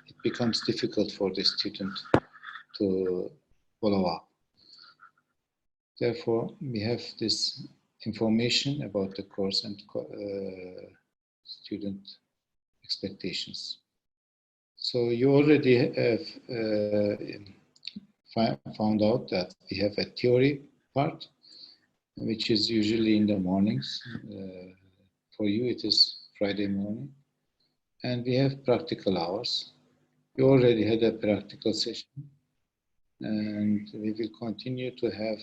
it becomes difficult for the student to follow up. Therefore, we have this information about the course and student expectations. So you already have found out that we have a theory part, which is usually in the mornings. For you, it is Friday morning. And we have practical hours. We already had a practical session. And we will continue to have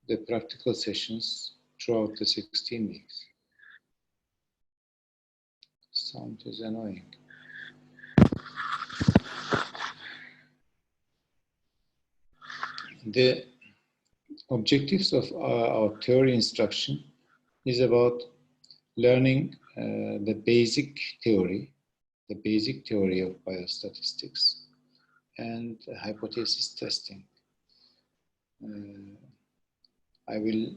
the practical sessions throughout the 16 weeks. Sound is annoying. The objectives of our theory instruction is about learning the basic theory of biostatistics and hypothesis testing. I will,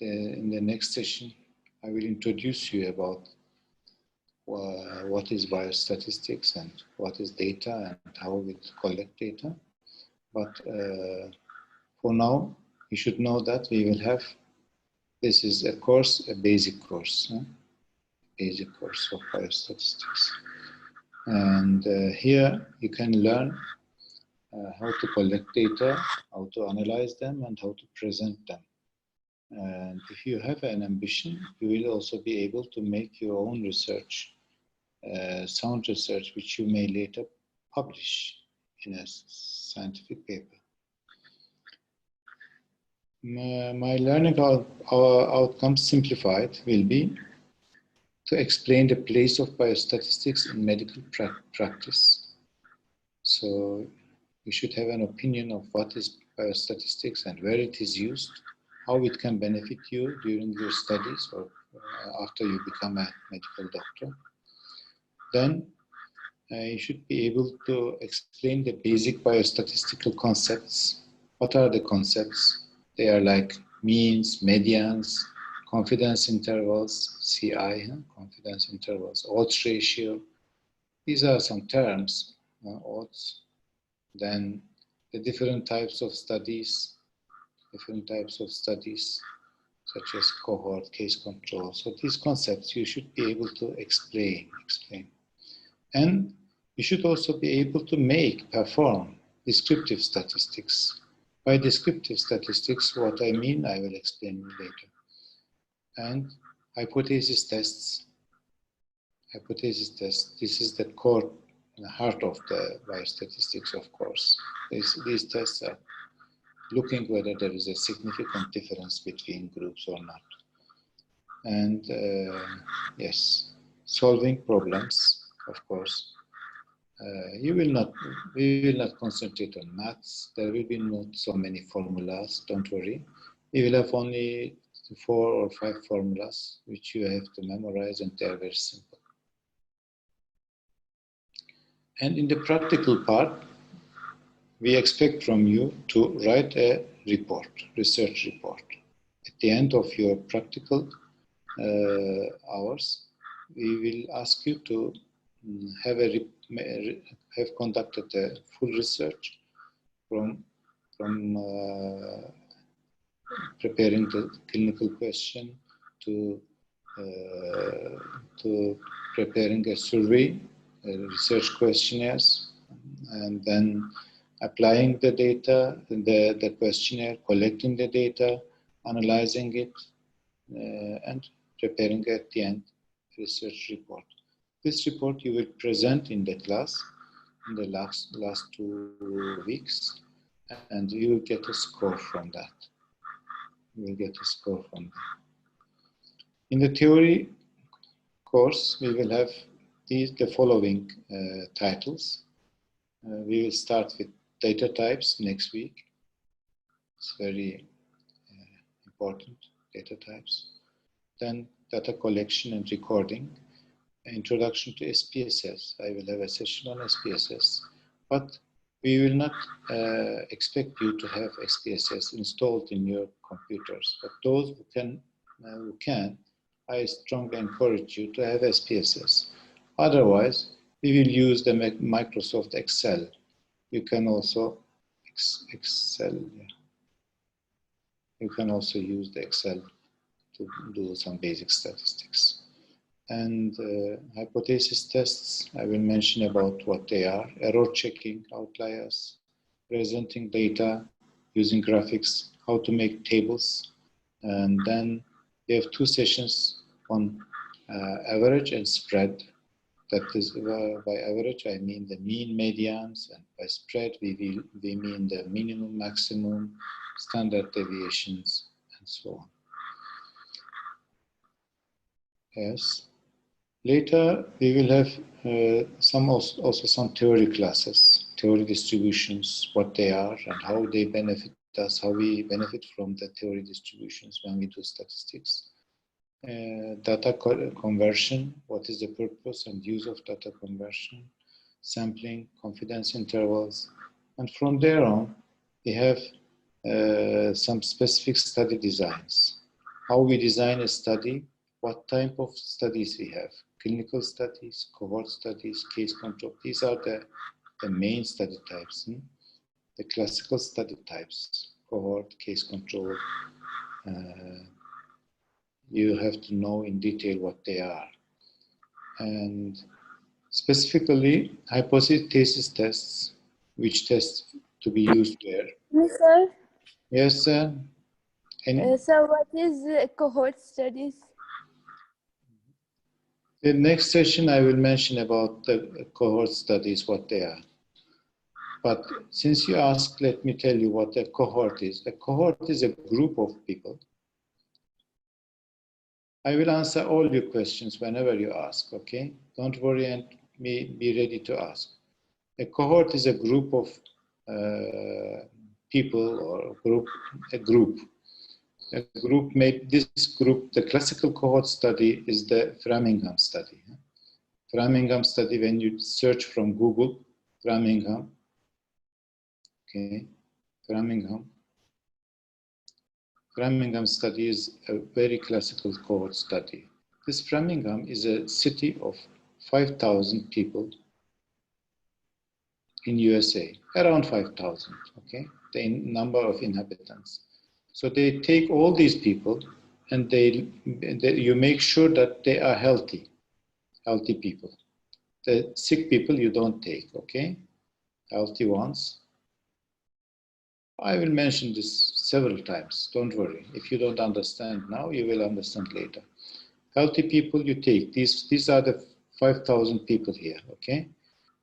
in the next session, I will introduce you about what is biostatistics and what is data and how we collect data. But for now, you should know that we will have, this is a course, a basic course of biostatistics. And here you can learn how to collect data, how to analyze them, and how to present them. And if you have an ambition, you will also be able to make your own research, sound research, which you may later publish in a scientific paper. My learning outcomes simplified will be to explain the place of biostatistics in medical practice. So you should have an opinion of what is biostatistics and where it is used, how it can benefit you during your studies or after you become a medical doctor. Then you should be able to explain the basic biostatistical concepts. What are the concepts? They are like means, medians, confidence intervals, CI, confidence intervals, odds ratio. These are some terms, odds. Then the different types of studies, such as cohort, case control. So these concepts you should be able to explain. And you should also be able to perform descriptive statistics. By descriptive statistics, what I mean, I will explain later. And hypothesis tests. This is the core, the heart of the biostatistics, of course. These tests are looking whether there is a significant difference between groups or not. And yes, solving problems, of course. We will not concentrate on maths. There will be not so many formulas, don't worry. We will have only 4 or 5 formulas which you have to memorize, and they are very simple. And in the practical part, we expect from you to write a research report. At the end of your practical hours, we will ask you to have conducted a full research from preparing the clinical question to preparing a survey, research questionnaires, and then applying the data, the questionnaire, collecting the data, analyzing it, and preparing at the end research report. This report you will present in the class in the last 2 weeks, and you will get a score from that. In the theory course, we will have the following titles. We will start with data types next week. It's very important, data types. Then data collection and recording. Introduction to SPSS. I will have a session on SPSS, but we will not expect you to have SPSS installed in your computers. But those who can, I strongly encourage you to have SPSS. Otherwise, we will use the Microsoft Excel. You can also Excel. Yeah. You can also use the Excel to do some basic statistics. And hypothesis tests, I will mention about what they are. Error checking, outliers, presenting data using graphics, how to make tables. And then we have two sessions on average and spread. That is, by average, I mean the mean, medians, and by spread, we mean the minimum, maximum, standard deviations, and so on. Yes. Later, we will have also some theory classes, theory distributions, what they are and how they benefit us, how we benefit from the theory distributions when we do statistics. Data conversion, what is the purpose and use of data conversion, sampling, confidence intervals, and from there on, we have some specific study designs. How we design a study, what type of studies we have, clinical studies, cohort studies, case control. These are the main study types. The classical study types, cohort, case control. You have to know in detail what they are. And specifically, hypothesis tests, which tests to be used where. Yes, sir. Yes, sir. So what is cohort studies? The next session I will mention about the cohort studies, what they are. But since you asked, let me tell you what a cohort is. A cohort is a group of people. I will answer all your questions whenever you ask, okay? Don't worry and be ready to ask. A cohort is a group of people or a group. This group, the classical cohort study is the Framingham study. Framingham study, when you search from Google, Framingham, okay, Framingham study is a very classical cohort study. This Framingham is a city of 5,000 people in USA, around 5,000, okay, the number of inhabitants. So they take all these people and you make sure that they are healthy people. The sick people you don't take, okay? Healthy ones. I will mention this several times, don't worry. If you don't understand now, you will understand later. Healthy people you take, these are the 5,000 people here, okay?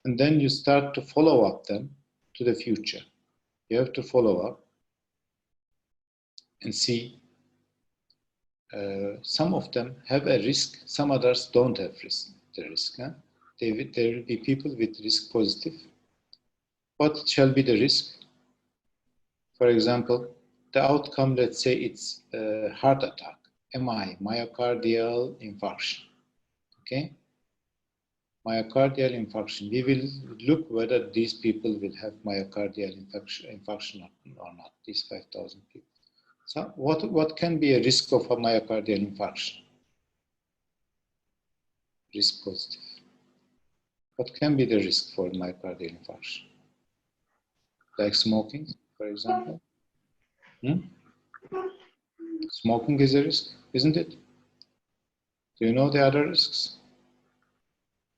And then you start to follow up them to the future. You have to follow up and see some of them have a risk, some others don't have the risk. Huh? There will be people with risk positive. What shall be the risk? For example, the outcome, let's say it's a heart attack, MI, myocardial infarction. Okay? Myocardial infarction. We will look whether these people will have myocardial infarction or not, these 5,000 people. So what can be a risk of a myocardial infarction? Risk positive. What can be the risk for myocardial infarction? Like smoking, for example? Smoking is a risk, isn't it? Do you know the other risks?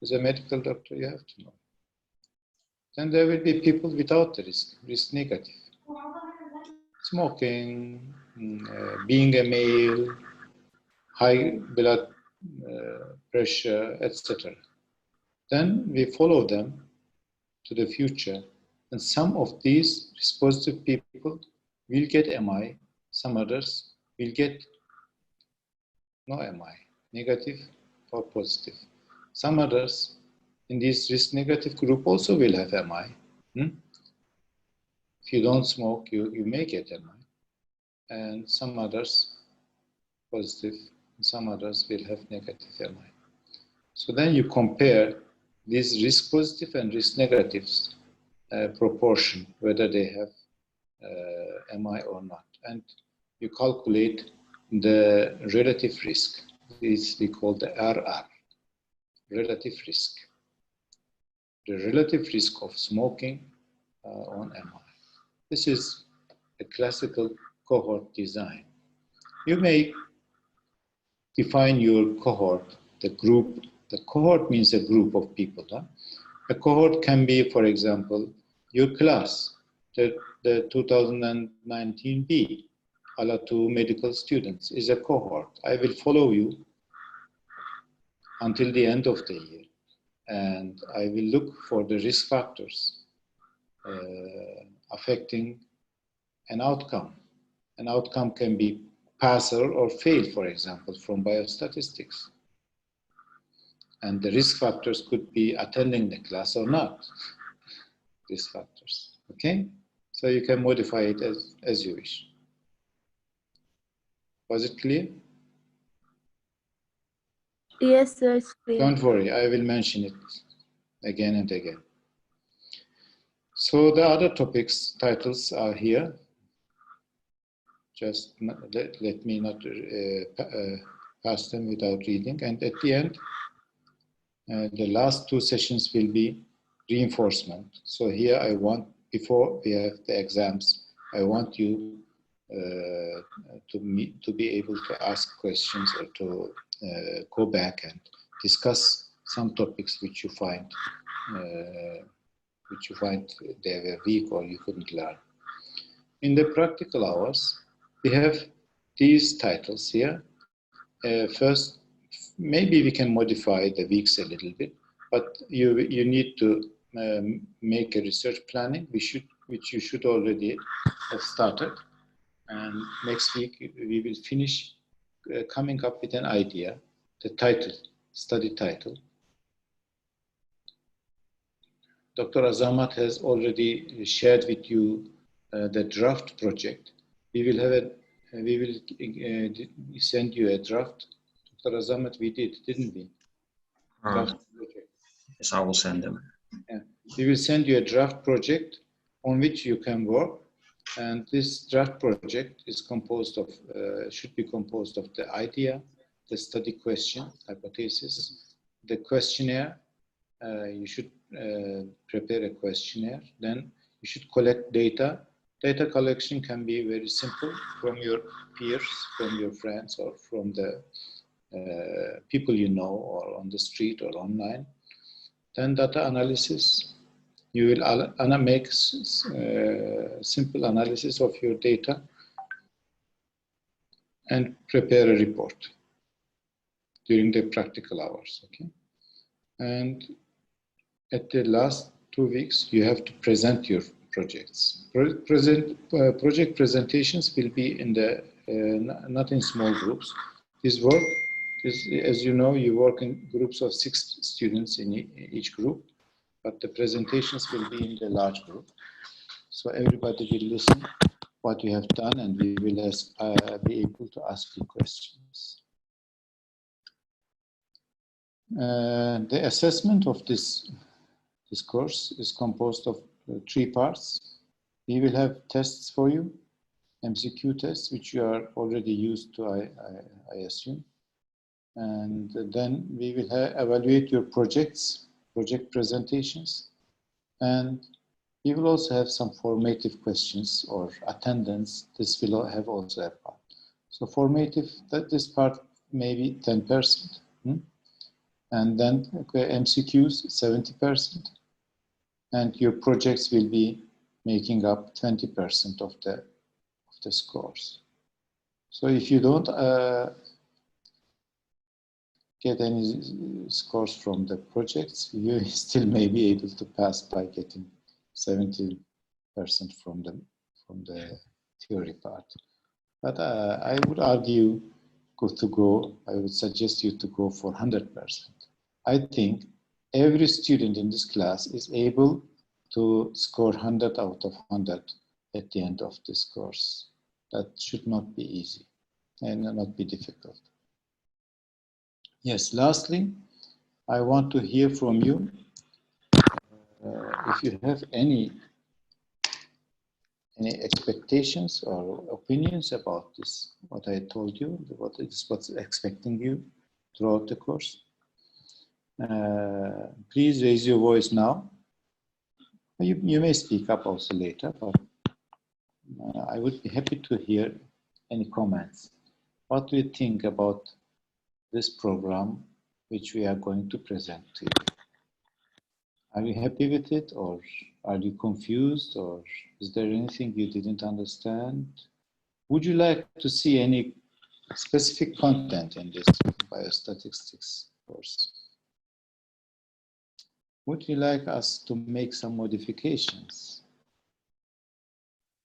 As a medical doctor, you have to know. Then there will be people without the risk negative. Smoking, being a male, high blood pressure, etc. Then we follow them to the future, and some of these risk positive people will get MI, some others will get no MI, negative or positive. Some others in this risk negative group also will have MI. If you don't smoke, you may get MI. And some others positive, and some others will have negative MI. So then you compare these risk positive and risk negatives proportion, whether they have MI or not. And you calculate the relative risk. This we call the RR, relative risk. The relative risk of smoking on MI. This is a classical cohort design. You may define your cohort, the group. The cohort means a group of people. Huh? A cohort can be, for example, your class, the 2019 B, ala 2 medical students is a cohort. I will follow you until the end of the year, and I will look for the risk factors affecting an outcome. An outcome can be pass or fail, for example, from biostatistics. And the risk factors could be attending the class or not. Risk factors, okay? So you can modify it as you wish. Was it clear? Yes, sir, it's clear. Don't worry, I will mention it again and again. So the other topics titles are here. Just let me not pass them without reading. And at the end, the last two sessions will be reinforcement. So here I want, before we have the exams, I want you to be able to ask questions or to go back and discuss some topics which you find they were weak or you couldn't learn. In the practical hours, we have these titles here. First, maybe we can modify the weeks a little bit, but you need to make a research planning, which you should already have started. And next week we will finish coming up with an idea, the title, study title. Dr. Azamat has already shared with you the draft project. We will send you a draft. Dr. Azamat, we did, didn't we? Yes, I will send them. Yeah. We will send you a draft project on which you can work. And this draft project is composed of, should be composed of the idea, the study question, hypothesis, the questionnaire. You should prepare a questionnaire. Then you should collect data. Data collection can be very simple from your peers, from your friends, or from the people you know, or on the street or online. Then data analysis. You will make simple analysis of your data and prepare a report during the practical hours, okay? And at the last 2 weeks, you have to present your projects. Project presentations will be in the, not in small groups. This work is, as you know, you work in groups of 6 students in each group, but the presentations will be in the large group. So everybody will listen what you have done, and we will be able to ask you questions. The assessment of this course is composed of 3 parts. We will have tests for you, MCQ tests, which you are already used to, I assume. And then we will evaluate your projects, project presentations, and we will also have some formative questions or attendance. This will have also a part. So formative, this part maybe 10%, and then MCQs 70%, and your projects will be making up 20% of the scores. So if you don't get any scores from the projects, you still may be able to pass by getting 70% from the theory part. But I would argue I would suggest you to go for 100%. I think every student in this class is able to score 100 out of 100 at the end of this course. That should not be easy and not be difficult. Yes, lastly, I want to hear from you if you have any expectations or opinions about this, what I told you, what's expecting you throughout the course. Please raise your voice now. You may speak up also later, but I would be happy to hear any comments. What do you think about this program which we are going to present to you? Are you happy with it, or are you confused, or is there anything you didn't understand? Would you like to see any specific content in this biostatistics course? Would you like us to make some modifications?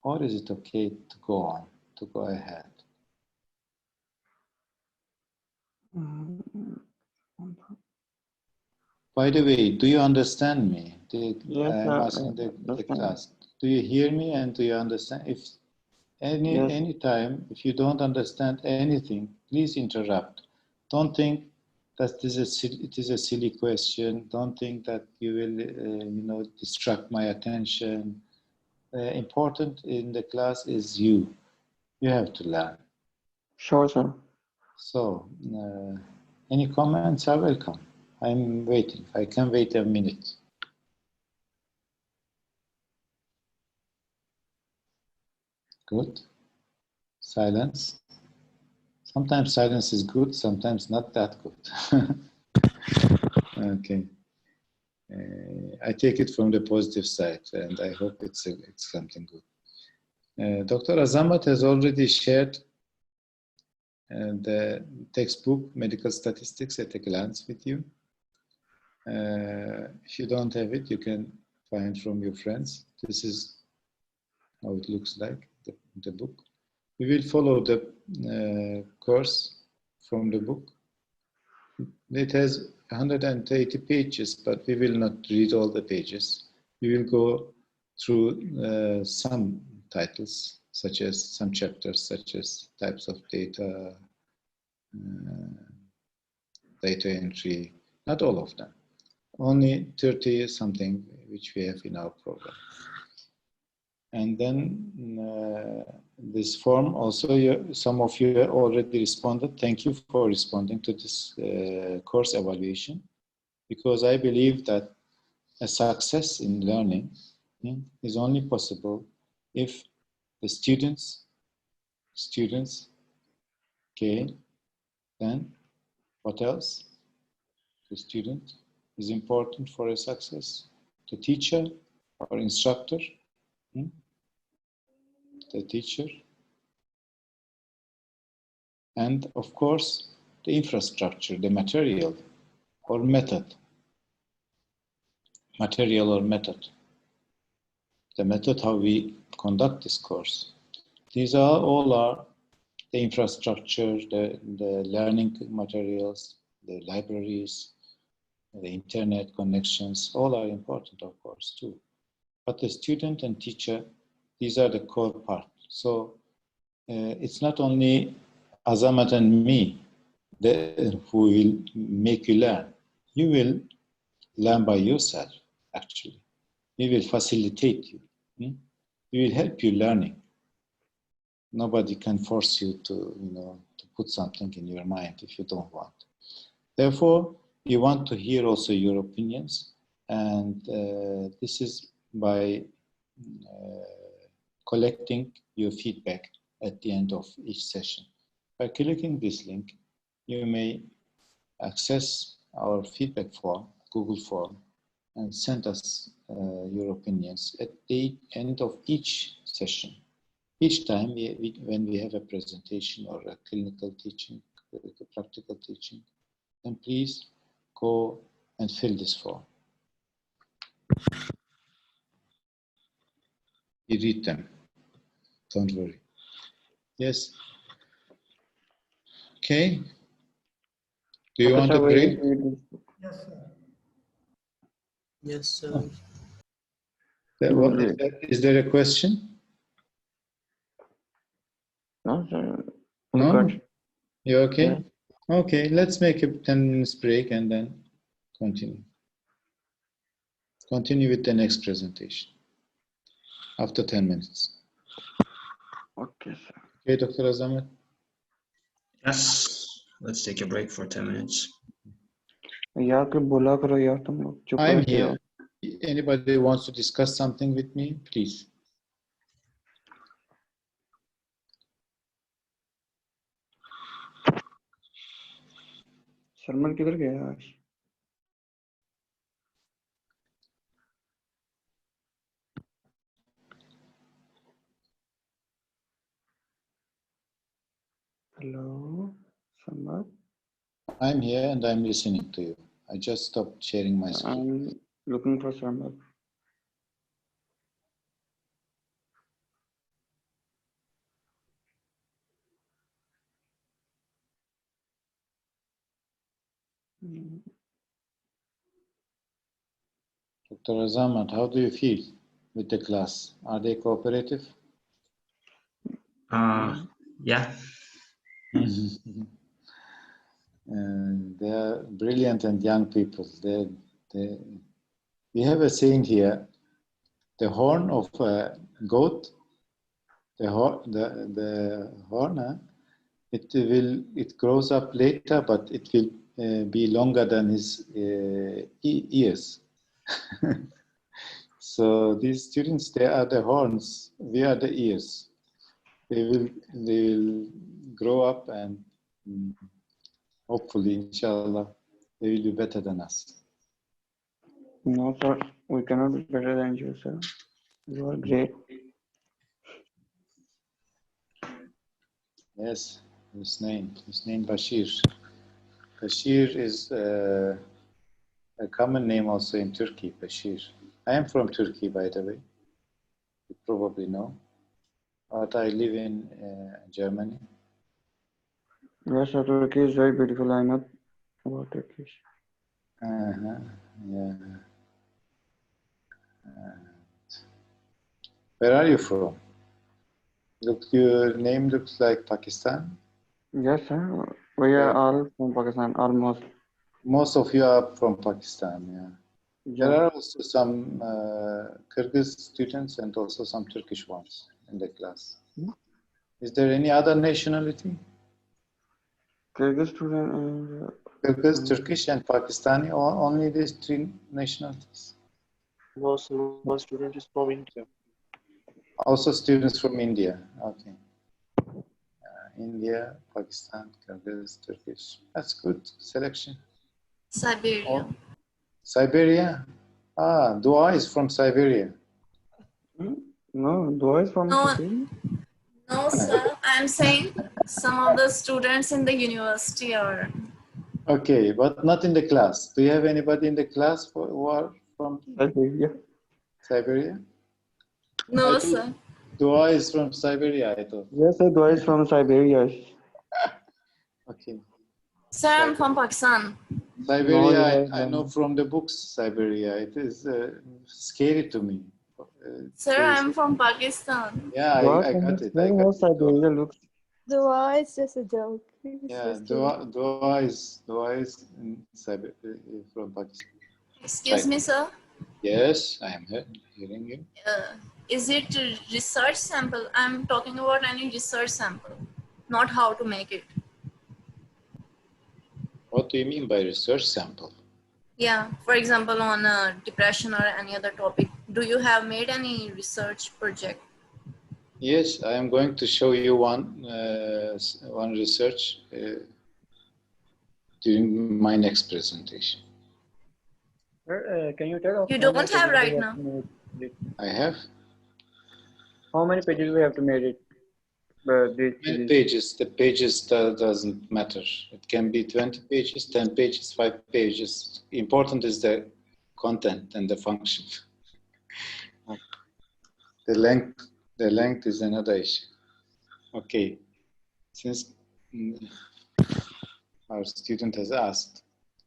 Or is it okay to go on, to go ahead? By the way, do you understand me? Yes, I'm asking the class. Do you hear me and do you understand? If any time, if you don't understand anything, please interrupt. Don't think that it is a silly question. Don't think that you will, distract my attention. Important in the class is you. You have to learn. Sure, sir. So, any comments are welcome. I'm waiting. I can wait a minute. Good. Silence. Sometimes silence is good, sometimes not that good. Okay. I take it from the positive side, and I hope it's something good. Dr. Azamat has already shared the textbook, Medical Statistics at a Glance, with you. If you don't have it, you can find from your friends. This is how it looks like, the book. We will follow the course from the book. It has 180 pages, but we will not read all the pages. We will go through some titles, such as some chapters, such as types of data, data entry, not all of them. Only 30 something which we have in our program. And then this form also, some of you already responded. Thank you for responding to this course evaluation, because I believe that a success in learning is only possible if the students, okay, then what else? The student is important for a success. The teacher or instructor, the teacher, and of course the infrastructure, the material or method. Material or method. The method how we conduct this course. These are all the infrastructure, the learning materials, the libraries, the internet connections, all are important, of course, too. But the student and teacher, these are the core part. So it's not only Azamat and me who will make you learn. You will learn by yourself, actually. We will facilitate you. We will help you learning. Nobody can force you to put something in your mind if you don't want. Therefore, we want to hear also your opinions, and this is by collecting your feedback at the end of each session. By clicking this link, you may access our feedback form, Google form, and send us your opinions at the end of each session. Each time when we have a presentation or a clinical teaching, a practical teaching, then please go and fill this form. You read them. Don't worry. Yes. Okay. Do you want a break? Yes, sir. Yes, sir. Oh. Is there a question? No, sir. No? You okay? Yeah. Okay, let's make a 10 minutes break and then continue. Continue with the next presentation after 10 minutes. Okay, sir. Okay, Dr. Azamat? Yes, let's take a break for 10 minutes. यार कोई बोला करो यार, तुम लोग चुप I'm रहते हो। here. Anybody wants to discuss something with me, please? Sharman किधर गया आज? Hello Sharman, I'm here and I'm listening to you. I just stopped sharing my screen. I'm looking for Sharman. Dr. Azamat, how do you feel with the class? Are they cooperative? Yeah. They are brilliant and young people. We have a saying here, the horn of a goat, the horn, it grows up later, but it will be longer than his ears. So these students, they are the horns, we are the ears. They will grow up and hopefully, inshallah, they will be better than us. No sir, we cannot be better than you sir. You are great. Yes, his name Bashir. Bashir is a common name also in Turkey, Bashir. I am from Turkey, by the way. You probably know. But I live in Germany. Yes sir, Turkey is very beautiful. I know about Turkish. Yeah. Where are you from? Look, your name looks like Pakistan. Yes sir, we are all from Pakistan, almost. Most of you are from Pakistan, yeah. There Yeah. are also some Kyrgyz students and also some Turkish ones in the class. Is there any other nationality? Kyrgyz student and Kyrgyz, Turkish, and Pakistani, or only these three nationalities? No, sir, one student is from India. Also students from India, okay. India, Pakistan, Kyrgyz, Turkish. That's good selection. Siberia. Oh, Siberia? Ah, Dua is from Siberia. no, Dua is from No. Siberia. No, sir. I'm saying some of the students in the university are. Okay, but not in the class. Do you have anybody in the class who are from Siberia. Siberia? No, I thought sir. Dua is from Siberia, I thought. Yes sir, Dua is from Siberia. Okay. Sir, I'm from Pakistan. Siberia, I know from the books, Siberia. It is scary to me. Sir, I'm from Pakistan. Yeah, Dua, I can you got it. I explain got how it. Siberia looks? Dua is just a joke. Yeah, Dua is in from Pakistan. Excuse Right. me, sir. Yes, I am hearing you. Is it a research sample? I'm talking about any research sample, not how to make it. What do you mean by research sample? Yeah, for example, on depression or any other topic. Do you have made any research project? Yes, I am going to show you one research during my next presentation. Sir, can you tell us You how don't many have pages right we have now. to make it? I have How many pages we have to make it? These many pages. pages. The pages doesn't matter. It can be 20 pages, 10 pages, 5 pages. Important is the content and the function. The length is another issue. Okay, since our student has asked,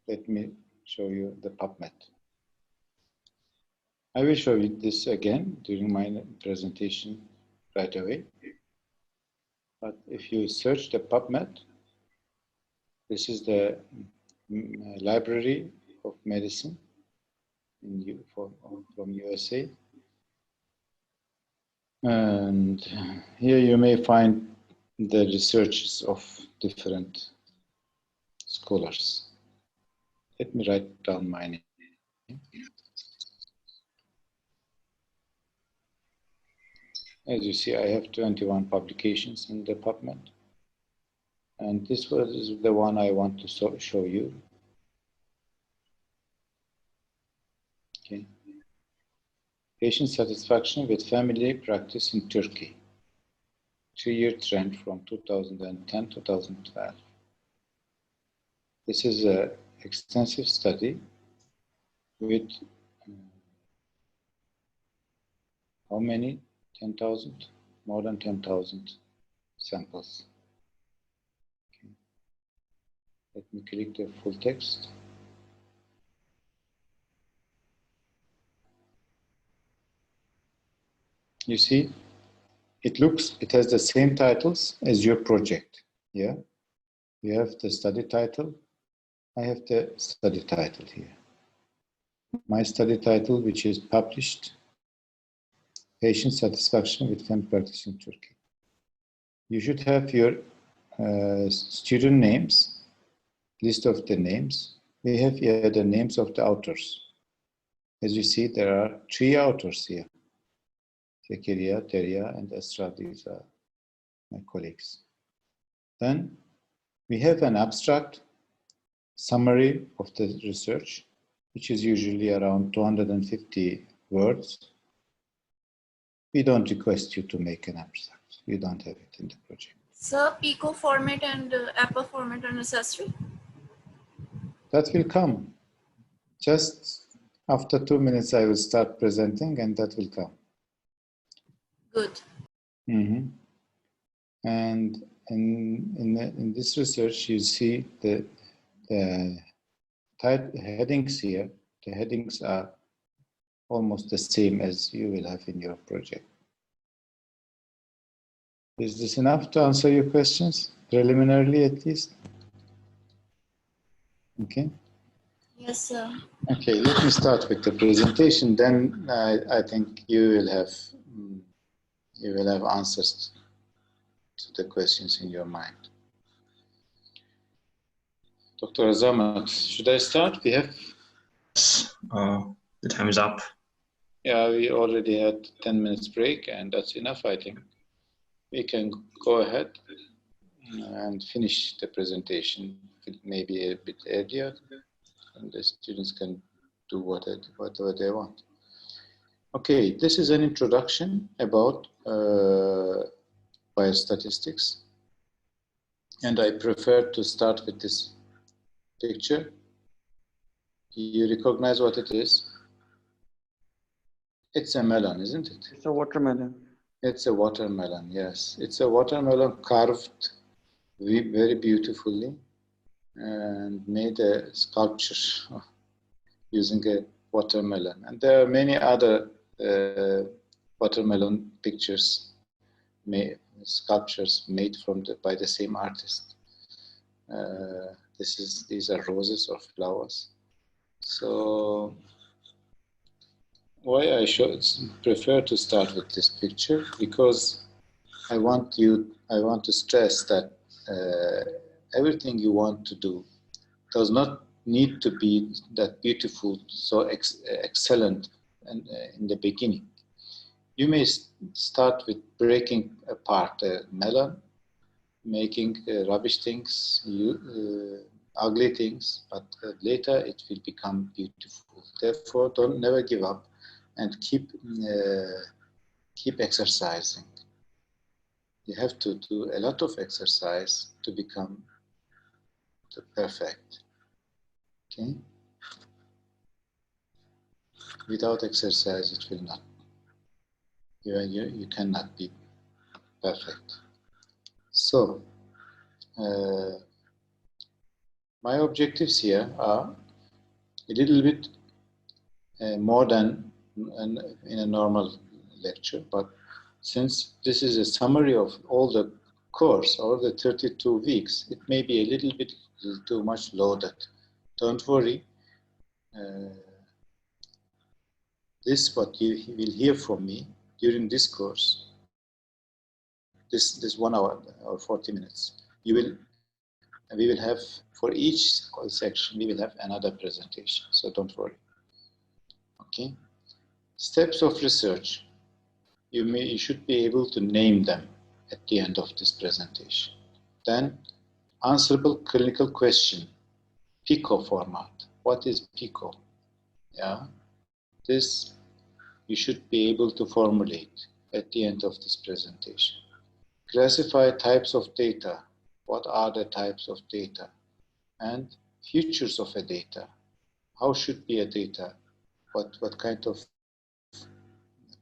let me show you the PubMed. I will show you this again during my presentation right away. But if you search the PubMed, this is the Library of Medicine from USA. And here you may find the researches of different scholars. Let me write down my name. As you see, I have 21 publications in the PubMed. And this is the one I want to show you. Okay. Patient satisfaction with family practice in Turkey. 2-year trend from 2010-2012. This is an extensive study with how many? 10,000? More than 10,000 samples. Okay. Let me click the full text. You see, it has the same titles as your project. Yeah, you have the study title. I have the study title here. My study title, which is published, Patient Satisfaction with Family Practice in Turkey. You should have your student names, list of the names. We have here the names of the authors. As you see, there are 3 authors here. Zekeriya, Derya, and Esra. These are my colleagues. Then we have an abstract summary of the research, which is usually around 250 words. We don't request you to make an abstract. You don't have it in the project. So Pico format and Apple format are necessary? That will come. Just after 2 minutes, I will start presenting, and that will come. Good. Mm-hmm. And in this research, you see the headings here. The headings are almost the same as you will have in your project. Is this enough to answer your questions, preliminarily at least? Okay. Yes, sir. Okay, let me start with the presentation. Then I think you will have answers to the questions in your mind. Dr. Azamat, should I start? We have. The time is up. Yeah, we already had 10 minutes break, and that's enough, I think. We can go ahead and finish the presentation maybe a bit earlier, and the students can do whatever they want. Okay, this is an introduction about biostatistics, and I prefer to start with this picture. Do you recognize what it is? It's a melon, isn't it? It's a watermelon. It's a watermelon, yes. It's a watermelon carved very beautifully and made a sculpture using a watermelon. And there are many other watermelon pictures, sculptures made by the same artist. These are roses or flowers. So why I prefer to start with this picture, because I want to stress that everything you want to do does not need to be that beautiful, so excellent in the beginning. You may start with breaking apart a melon, making rubbish things, ugly things, but later it will become beautiful. Therefore, never give up and keep exercising. You have to do a lot of exercise to become perfect. Okay? Without exercise, it will not. You cannot be perfect. So, my objectives here are a little bit more than in a normal lecture, but since this is a summary of all the course, all the 32 weeks, it may be a little bit too much loaded. Don't worry. This what you will hear from me during this course, this 1 hour or 40 minutes. You will And we will have, for each section, we will have another presentation, so don't worry. Okay. Steps of research. You should be able to name them at the end of this presentation. Then, answerable clinical question, PICO format. What is PICO? Yeah, this you should be able to formulate at the end of this presentation. Classify types of data. What are the types of data? And features of a data. How should be a data? What kind of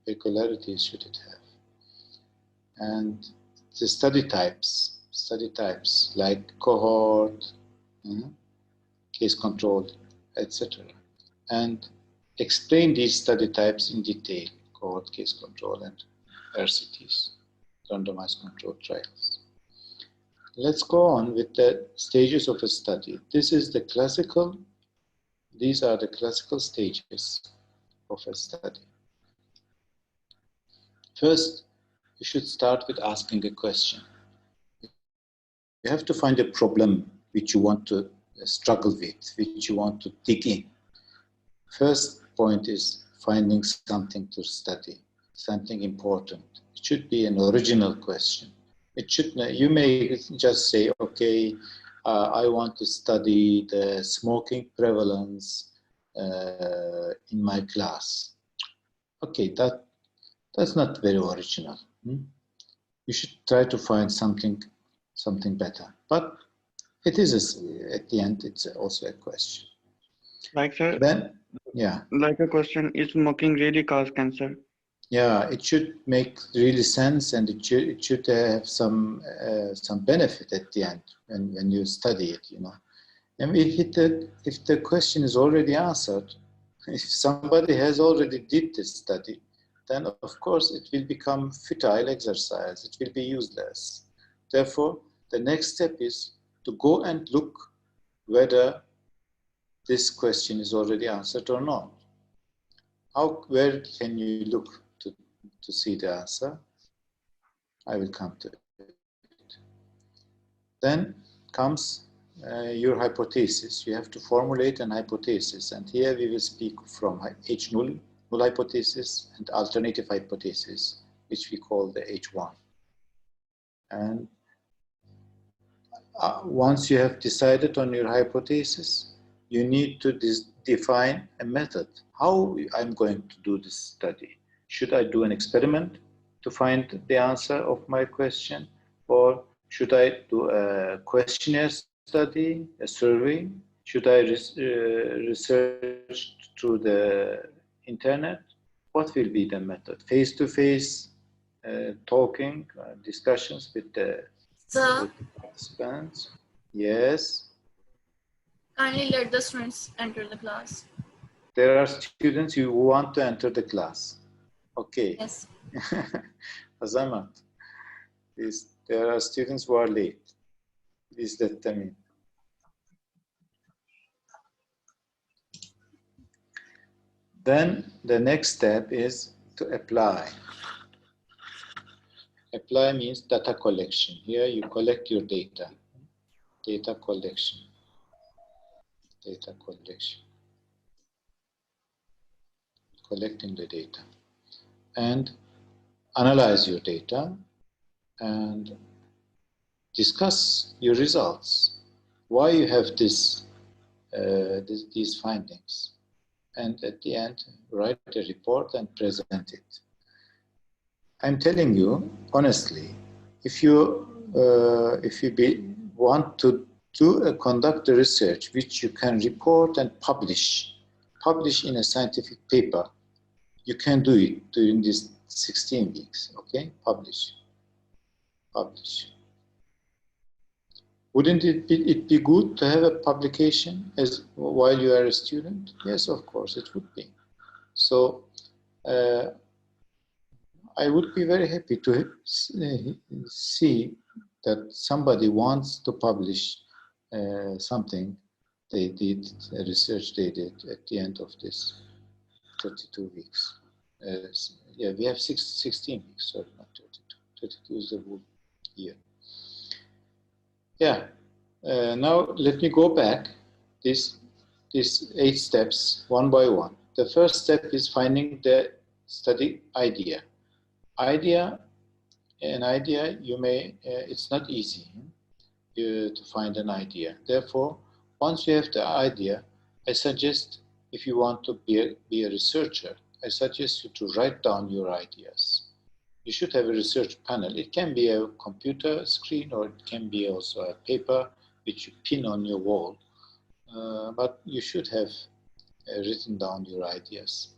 peculiarities should it have? And the study types like cohort, case control, etc. And explain these study types in detail, cohort, case control, and RCTs, randomized controlled trials. Let's go on with the stages of a study. These are the classical stages of a study. First, you should start with asking a question. You have to find a problem which you want to struggle with, which you want to dig in. First point is finding something to study, something important. It should be an original question. You may just say, okay, I want to study the smoking prevalence in my class. Okay, that's not very original. You should try to find something better. But it is, at the end, it's also a question. Like, sir, Then, yeah. like a question, is smoking really cause cancer? Yeah, it should make really sense, and it should have some benefit at the end when you study it, you know. And if the question is already answered, if somebody has already did this study, then of course it will become futile exercise. It will be useless. Therefore, the next step is to go and look whether this question is already answered or not. Where can you look to see the answer? I will come to it. Then comes your hypothesis. You have to formulate an hypothesis, and here we will speak from H null hypothesis, and alternative hypothesis, which we call the H1. And once you have decided on your hypothesis, you need to define a method. How I'm going to do this study? Should I do an experiment to find the answer of my question? Or should I do a questionnaire study, a survey? Should I research through the internet? What will be the method? Face-to-face talking, discussions with the participants? Yes. Kindly let the students enter the class. There are students who want to enter the class. Okay. Yes. Azamat, there are students who are late. Please let them in. Then the next step is to apply. Apply means data collection. Here you collect your data. Data collection. Data collection. Collecting the data. And analyze your data and discuss your results. Why you have these findings. And at the end, write a report and present it. I'm telling you, honestly, if you want to conduct a research which you can report and publish in a scientific paper, you can do it during these 16 weeks, okay? Publish. Wouldn't it be good to have a publication while you are a student? Yes, of course, it would be. So I would be very happy to see that somebody wants to publish something they did, a research they did at the end of this 32 weeks. Yeah, we have 16 weeks, sorry, not 32. 32 is the whole year. Yeah, Now let me go back these 8 steps one by one. The first step is finding the study idea. An idea you may, it's not easy to find an idea. Therefore, once you have the idea, I suggest if you want to be a researcher, I suggest you to write down your ideas. You should have a research panel. It can be a computer screen or it can be also a paper which you pin on your wall. But you should have written down your ideas.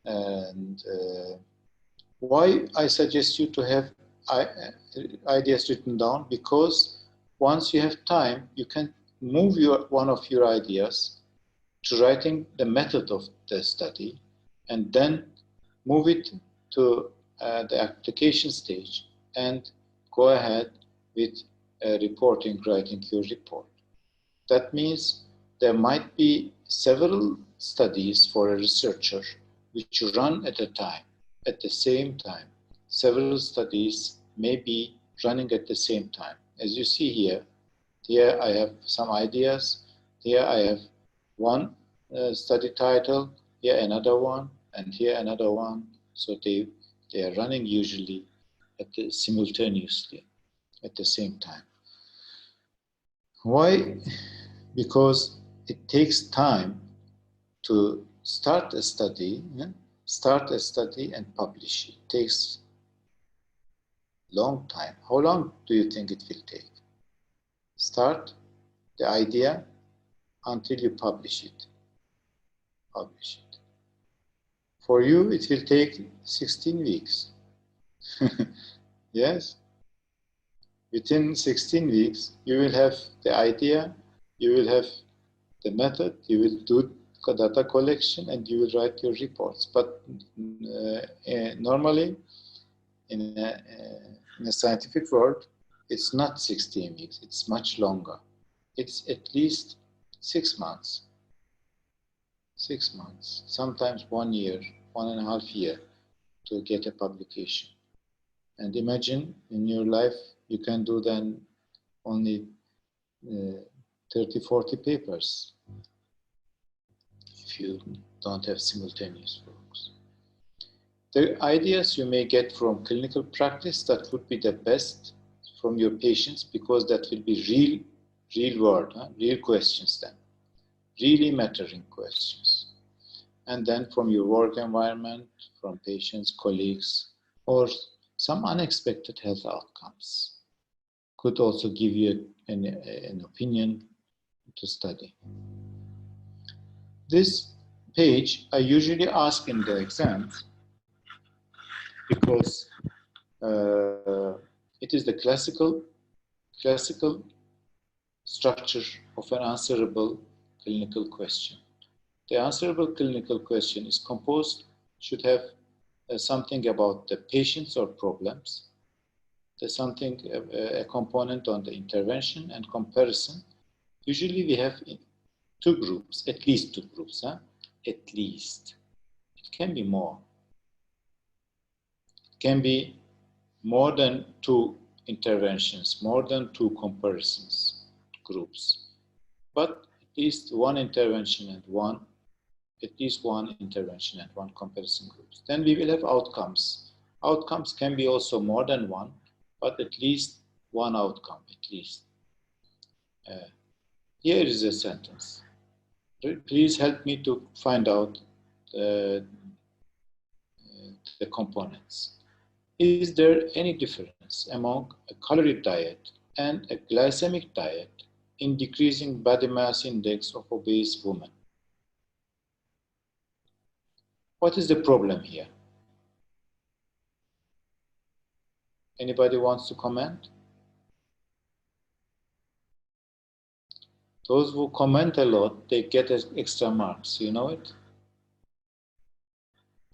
And why I suggest you to have ideas written down? Because once you have time, you can move one of your ideas to writing the method of the study and then move it to the application stage and go ahead with writing your report. That means there might be several studies for a researcher which run at the same time. Several studies may be running at the same time. As you see here I have some ideas. Here I have one study title, here another one, and here another one. So they are running usually simultaneously at the same time. Why? Because it takes time to start a study and publish it. It takes long time. How long do you think it will take? Start the idea until you publish it. For you, it will take 16 weeks. Yes? Within 16 weeks, you will have the idea, you will have the method, you will do data collection, and you will write your reports. But normally, in a scientific world, it's not 16 weeks, it's much longer. It's at least 6 months. 6 months, sometimes 1 year, 1.5 years to get a publication. And imagine in your life, you can do then only 30, 40 papers if you don't have simultaneous works. The ideas you may get from clinical practice, that would be the best from your patients because that will be real world, real questions then, really mattering questions. And then from your work environment, from patients, colleagues, or some unexpected health outcomes could also give you an opinion to study. This page I usually ask in the exams because it is the classical structure of an answerable clinical question. The answerable clinical question is composed, should have something about the patients or problems. There's something, a component on the intervention and comparison. Usually we have 2 groups, at least 2 groups, at least. It can be more. It can be more than 2 interventions, more than 2 comparisons groups. But at least 1 intervention and 1 comparison groups. Then we will have outcomes. Outcomes can be also more than 1, but at least 1 outcome, at least. Here is a sentence. Please help me to find out the components. Is there any difference among a calorie diet and a glycemic diet in decreasing body mass index of obese women? What is the problem here? Anybody wants to comment? Those who comment a lot, they get extra marks. You know it?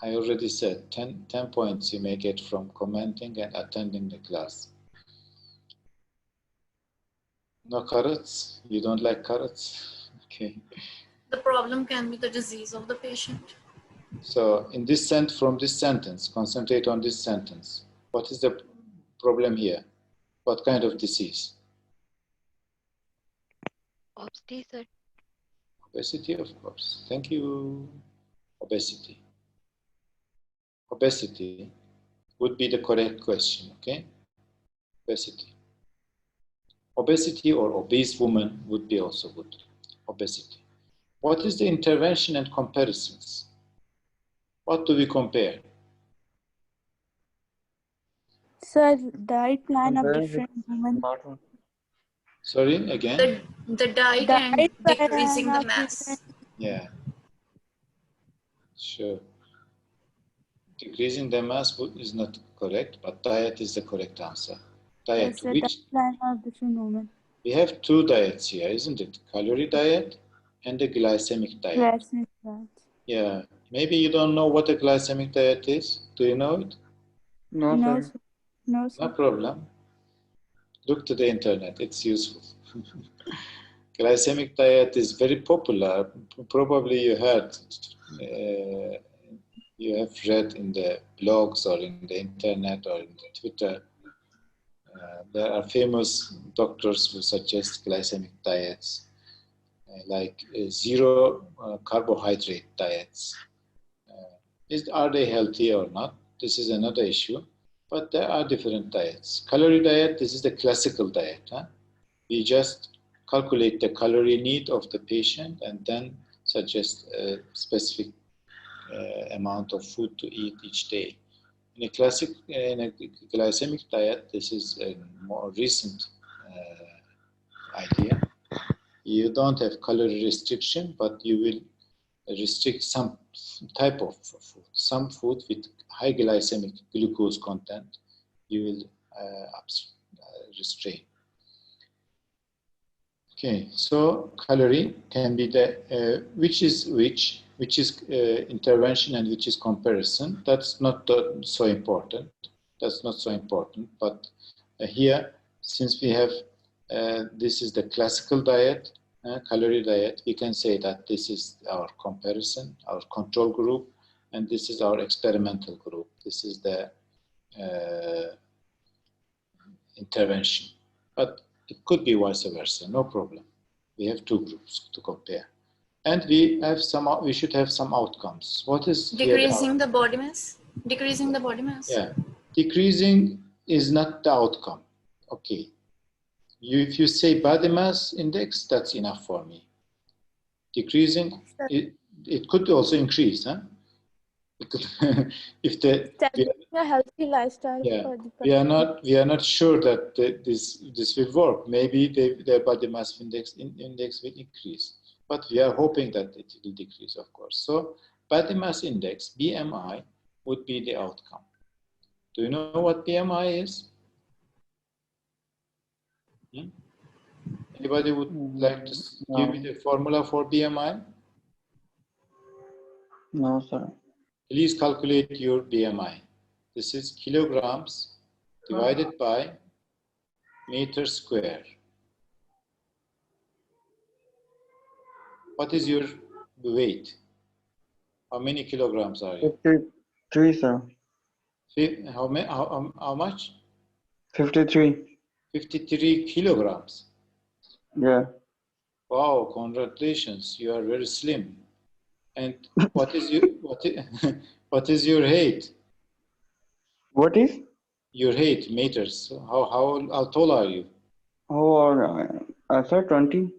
I already said 10 points you may get from commenting and attending the class. No carrots? You don't like carrots? Okay. The problem can be the disease of the patient. So in this from this sentence, concentrate on this sentence. What is the problem here? What kind of disease? Obesity, sir. Obesity, of course. Thank you. Obesity. Obesity would be the correct question, okay? Obesity. Obesity or obese woman would be also good. Obesity. What is the intervention and comparisons? What do we compare? Sir, diet plan of Comparing with different women. smartphone. Sorry, again? The diet Diet and plan decreasing the of mass. different. Yeah. Sure. Decreasing the mass is not correct, but diet is the correct answer. Diet, Sir, which diet plan of different women. we have two diets here, isn't it? Calorie diet and the glycemic diet. Glycemic diet. Yeah. Maybe you don't know what a glycemic diet is. Do you know it? No, No, sir. sir. No, No sir. problem. Look to the internet. It's useful. Glycemic diet is very popular. Probably you have read in the blogs or in the internet or in the Twitter. There are famous doctors who suggest glycemic diets, like zero carbohydrate diets. Are they healthy or not? This is another issue. But there are different diets. Calorie diet, this is the classical diet. Huh? We just calculate the calorie need of the patient and then suggest a specific amount of food to eat each day. In a glycemic diet, this is a more recent idea. You don't have calorie restriction, but you will restrict some type of food. Some food with high glycemic glucose content, you will restrain. Okay, so calorie can be the which is intervention and which is comparison. That's not so important. That's not so important. But here, since we have this is the classical diet, calorie diet, we can say that this is our comparison, our control group, and this is our experimental group. This is the intervention. But it could be vice versa, no problem. We have two groups to compare. And we should have some outcomes. What is Decreasing the body mass? Decreasing the body mass? Yeah. Decreasing is not the outcome. Okay. If you say body mass index, that's enough for me. Decreasing, it could also increase, huh? It could, if A healthy lifestyle. yeah, For the we are not sure that this will work. Maybe their body mass index will increase, but we are hoping that it will decrease, of course. So body mass index (BMI) would be the outcome. Do you know what BMI is? Anybody would like to give me the formula for BMI? No, sir. Please calculate your BMI. This is kilograms divided by meter square. What is your weight? How many kilograms are you? 53, sir. How much? 53. 53 kilograms. Yeah. Wow, congratulations. You are very slim. And what is what is your height? What is? Your height, meters. How tall are you? Oh, sir, 20.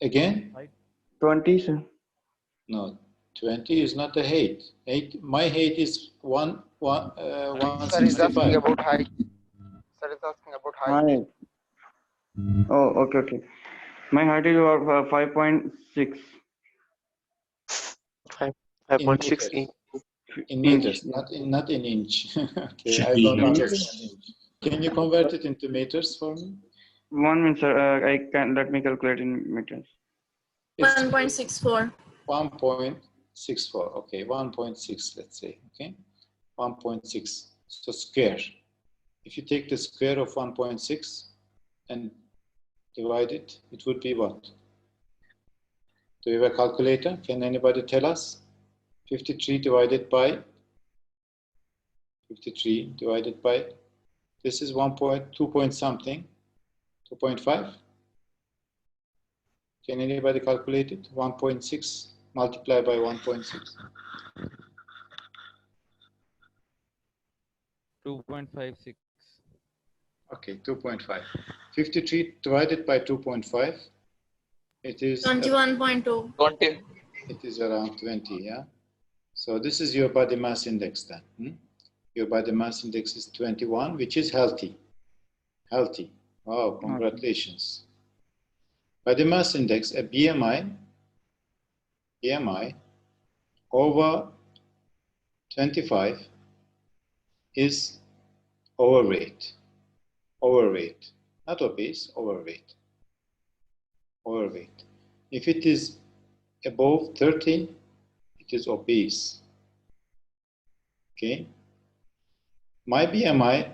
Again? 20, sir. No, 20 is not the height. My height is 165. about height. Sir is asking about height. Height. Oh, okay. My height is about 5.6. 5.6 inch. In meters, yeah. not in inch. Okay, Should I be don't meters. understand inch. Can you convert it into meters for me? 1 minute, sir. Let me calculate in meters. 1.64. 1.64. Okay, 1.6. Let's say. Okay, 1.6. So square. If you take the square of 1.6 and divide it, it would be what? Do you have a calculator? Can anybody tell us? 53 divided by 53 divided by, this is 2 point something, 2.5? Can anybody calculate it? 1.6 multiplied by 1.6. 2.56. Okay, 2.5. 53 divided by 2.5. It is 21.2. 20. it is around 20, yeah? So this is your body mass index then. Your body mass index is 21, which is healthy. Healthy. Wow, congratulations. Body mass index, a BMI over 25 is overweight. Overweight. Not obese, overweight. Overweight. If it is above 30, it is obese. Okay. My BMI,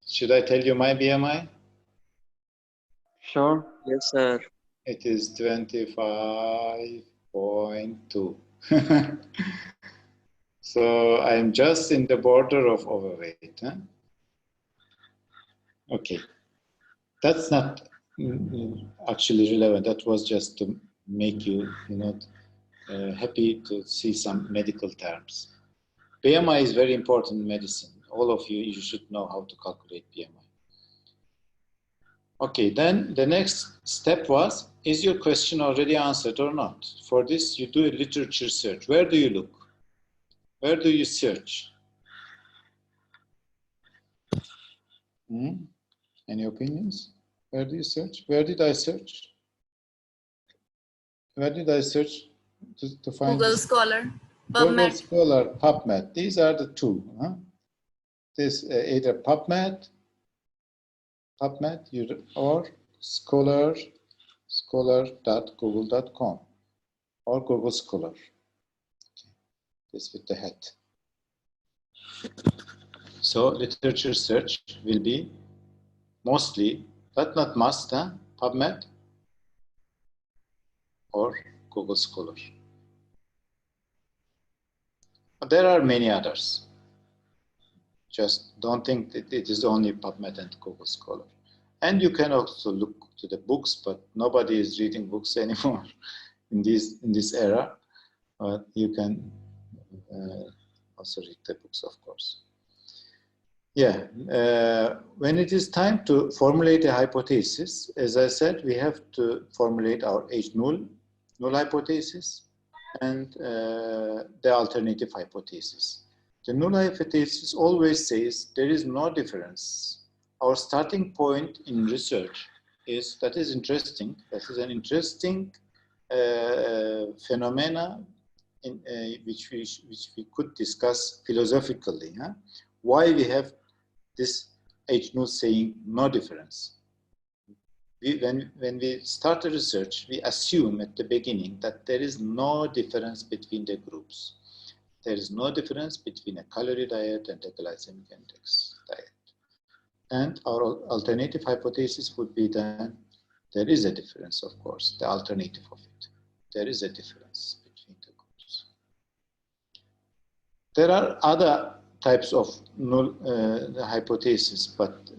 should I tell you my BMI? Sure. Yes, sir. It is 25.2. So I am just in the border of overweight. Huh? Okay. That's not actually relevant. That was just to make you, happy to see some medical terms. BMI is very important in medicine. All of you should know how to calculate BMI. Okay, then the next step was, is your question already answered or not? For this, you do a literature search. Where do you look? Where do you search? Any opinions? Where do you search? Where did I search? Where did I search to find Google this? Scholar, Google PubMed. Scholar, PubMed. These are the two. Huh? This either PubMed, or scholar.google.com or Google Scholar. This with the head. So literature search will be mostly, but not must, PubMed or Google Scholar. There are many others. Just don't think that it is only PubMed and Google Scholar. And you can also look to the books, but nobody is reading books anymore in this era. But you can also read the books, of course. Yeah, when it is time to formulate a hypothesis, as I said, we have to formulate our H null hypothesis and the alternative hypothesis. The null hypothesis always says there is no difference. Our starting point in research that is interesting. That is an interesting phenomena which we could discuss philosophically. Huh? Why we have this H null saying no difference. When we start a research, we assume at the beginning that there is no difference between the groups. There is no difference between a calorie diet and a glycemic index diet. And our alternative hypothesis would be that there is a difference, of course, the alternative of it. There is a difference between the groups. There are other types of null hypothesis, but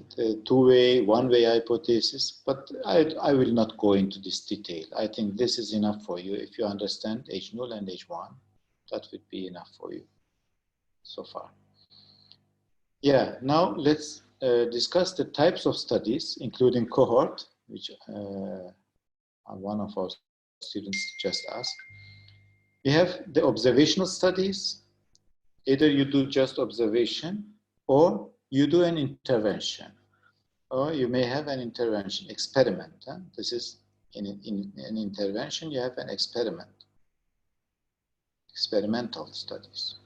two-way, one-way hypothesis, but I will not go into this detail. I think this is enough for you. If you understand H null and H1, that would be enough for you so far. Yeah, now let's discuss the types of studies, including cohort, which one of our students just asked. We have the observational studies. Either you do just observation or you do an intervention, or you may have an intervention, experiment. Huh? This is in an intervention, you have an experiment, experimental studies.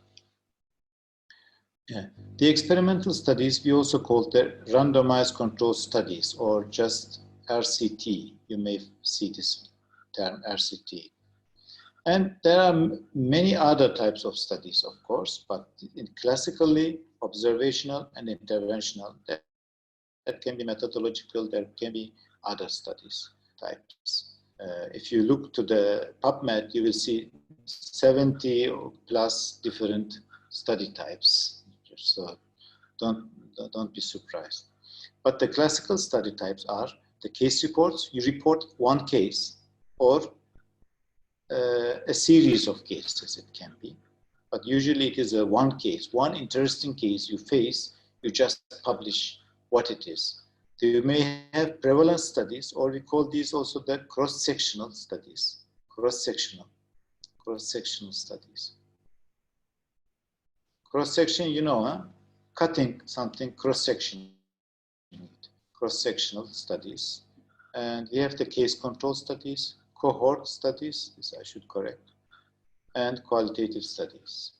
Yeah. The experimental studies, we also call the randomized control studies, or just RCT. You may see this term RCT. And there are many other types of studies, of course, but classically observational and interventional. That can be methodological, there can be other studies types. If you look to the PubMed, you will see 70 plus different study types. So don't be surprised. But the classical study types are the case reports, you report one case or a series of cases it can be. But usually it is a one case, one interesting case you face, you just publish what it is. You may have prevalence studies, or we call these also the cross-sectional studies. Cross-sectional studies. Cross-section, you know, huh? Cutting something cross-section. Cross-sectional studies. And we have the case control studies, cohort studies, this I should correct, and qualitative studies.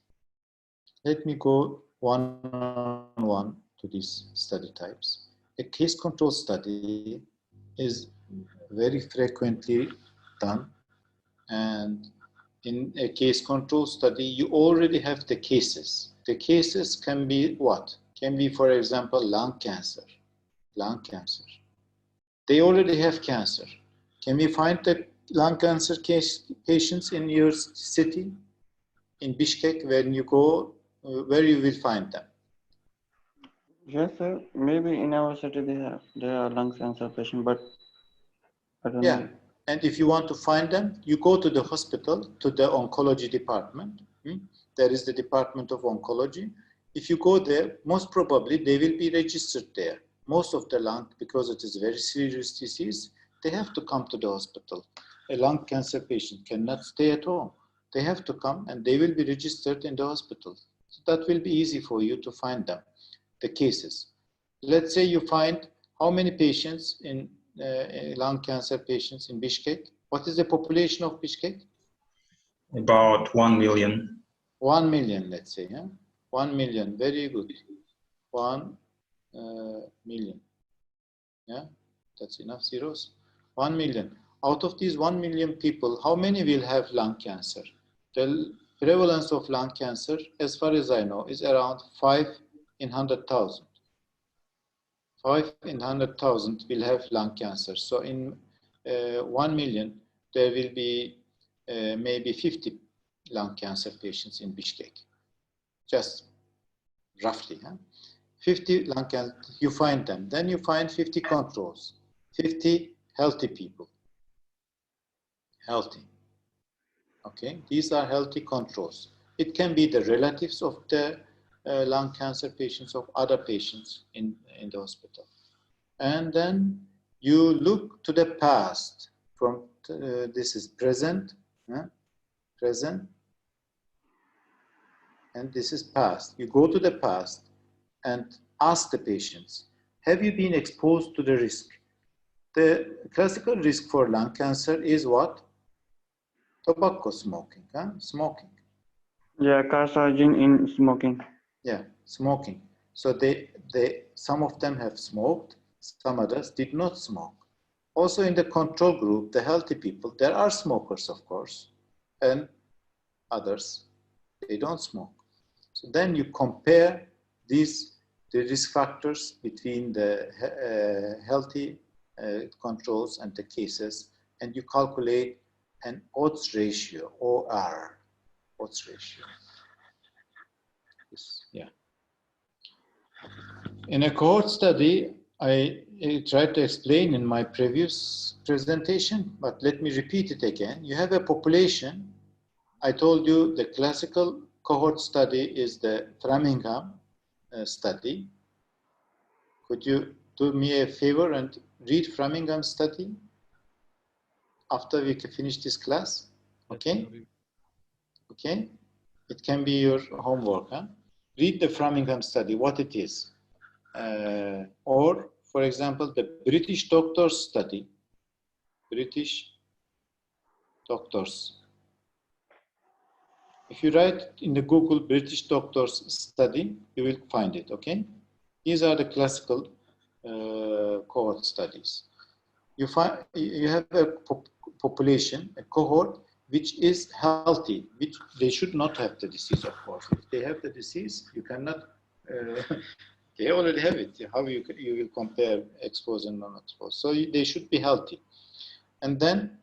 Let me go one-on-one to these study types. A case control study is very frequently done, and in a case control study, you already have the cases. The cases can be what? Can be, for example, lung cancer. Lung cancer. They already have cancer. Can we find the lung cancer case patients in your city? In Bishkek, when you go, where you will find them? Yes, sir. Maybe in our city there are lung cancer patients, but I don't know. And if you want to find them, you go to the hospital, to the oncology department. There is the Department of Oncology. If you go there, most probably they will be registered there. Most of the lung, because it is a very serious disease, they have to come to the hospital. A lung cancer patient cannot stay at home. They have to come and they will be registered in the hospital. So that will be easy for you to find them, the cases. Let's say you find how many patients in lung cancer patients in Bishkek. What is the population of Bishkek? About 1 million. 1 million, let's say. 1 million, very good. 1 million. Yeah, that's enough zeros. 1 million. Out of these 1 million people, how many will have lung cancer? The prevalence of lung cancer, as far as I know, is around 5 in 100,000. 5 in 100,000 will have lung cancer. So in 1 million, there will be maybe 50 lung cancer patients in Bishkek. Just roughly. 50 lung cancer, you find them. Then you find 50 controls, 50 healthy people. Healthy. Okay, these are healthy controls. It can be the relatives of the lung cancer patients, of other patients in the hospital. And then you look to the past. From this is present, present, and this is past. You go to the past and ask the patients, have you been exposed to the risk? The classical risk for lung cancer is what? Tobacco smoking, smoking. Yeah, carcinogen in smoking. Yeah, smoking. So some of them have smoked, some others did not smoke. Also in the control group, the healthy people, there are smokers, of course, and others, they don't smoke. So then you compare the risk factors between the healthy controls and the cases, and you calculate an odds ratio, OR, odds ratio. Yeah. In a cohort study, I tried to explain in my previous presentation, but let me repeat it again. You have a population. I told you the classical cohort study is the Framingham study. Could you do me a favor and read Framingham study after we finish this class? Okay? Okay? It can be your homework. Read the Framingham study, what it is. Or, for example, the British doctors study. British doctors. If you write in the Google British doctors study, you will find it, okay? These are the classical cohort studies. You have a population, a cohort, which is healthy, which they should not have the disease, of course. If they have the disease, you cannot, they already have it. How you will compare exposed and non-exposed? So they should be healthy. And then,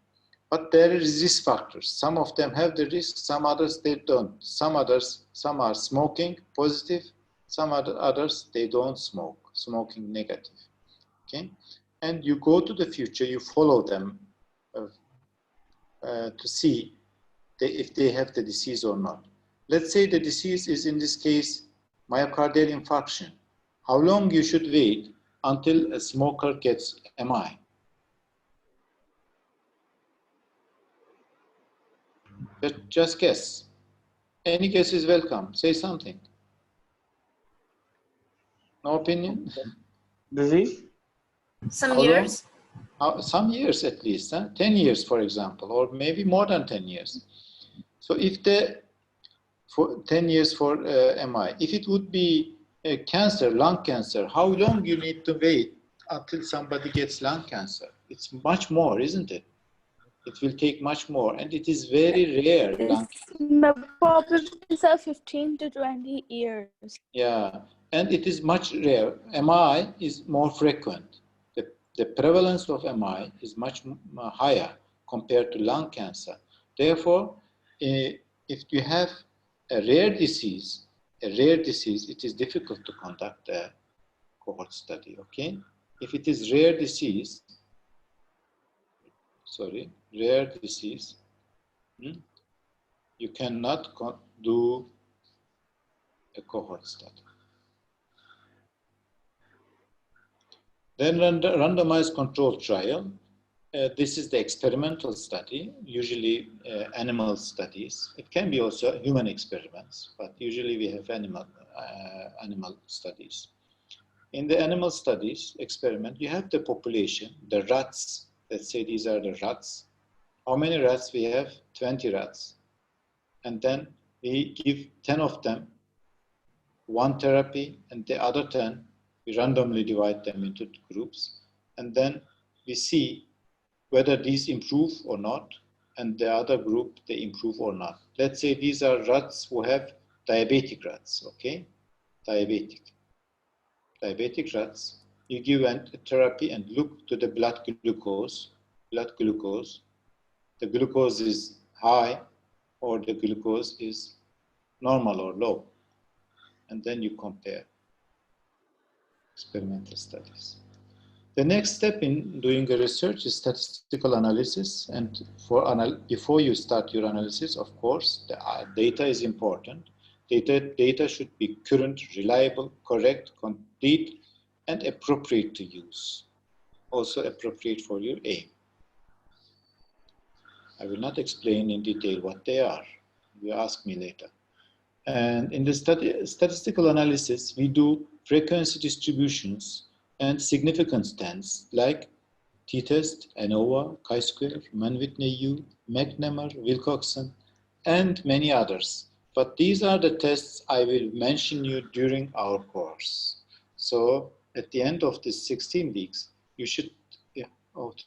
but there is risk factors. Some of them have the risk, some others they don't. Some are smoking positive, some others they don't smoke, smoking negative. Okay. and you go to the future, you follow them to see if they have the disease or not. Let's say the disease is, in this case, myocardial infarction. How long you should wait until a smoker gets MI? Just guess. Any guess is welcome. Say something. No opinion? Disease? Some How long? years. Some years at least, 10 years, for example, or maybe more than 10 years. So if for 10 years for MI, if it would be cancer, lung cancer, how long you need to wait until somebody gets lung cancer? It's much more, isn't it? It will take much more, and it is very rare. Lung The probabilities are 15 to 20 years. Yeah, and it is much rare. MI is more frequent. The prevalence of MI is much higher compared to lung cancer. Therefore, if you have a rare disease, it is difficult to conduct a cohort study, okay? If it is rare disease, you cannot do a cohort study. Then randomized controlled trial. This is the experimental study, usually animal studies. It can be also human experiments, but usually we have animal studies. In the animal studies experiment, you have the population, the rats. Let's say these are the rats. How many rats we have? 20 rats. And then we give 10 of them one therapy, and the other 10, we randomly divide them into groups. And then we see whether these improve or not, and the other group, they improve or not. Let's say these are rats who have diabetic rats, okay? Diabetic rats. You give a therapy and look to the blood glucose. The glucose is high or the glucose is normal or low. And then you compare experimental studies. The next step in doing a research is statistical analysis. And before you start your analysis, of course, the data is important. Data should be current, reliable, correct, complete, and appropriate to use. Also appropriate for your aim. I will not explain in detail what they are. You ask me later. And in the statistical analysis, we do frequency distributions and significance tests like t-test, ANOVA, chi-square, Mann-Whitney-U, McNamara, Wilcoxon, and many others. But these are the tests I will mention you during our course. So at the end of this 16 weeks, you should,